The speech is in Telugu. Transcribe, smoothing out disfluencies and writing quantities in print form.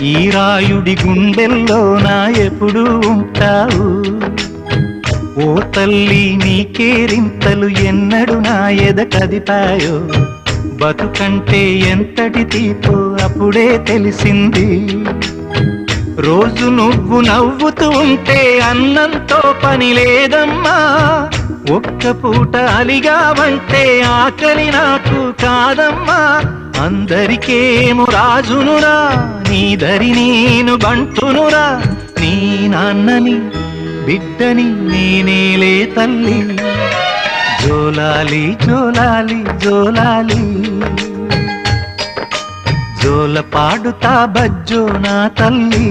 ఈ రాయుడి గుండెల్లో నా ఎప్పుడు ఉంటావు. ఓ తల్లి నీ కేరింతలు ఎన్నడు నా ఎద కదిపాయో. బతుకంటే ఎంతటి తీపో అప్పుడే తెలిసింది. రోజు నువ్వు నవ్వుతూ ఉంటే అన్నంతో పని లేదమ్మా. ఒక్క పూట అలిగావంటే ఆకలి నాకు కాదమ్మా. అందరికేమో రాజునురా, నీ దరి నేను బంటునురా. నీ నాన్నని బిడ్డని నేనేలే తల్లి. జోలాలి జోలాలి జోలాలి, జోల పాడుతా బజ్జో నా తల్లి.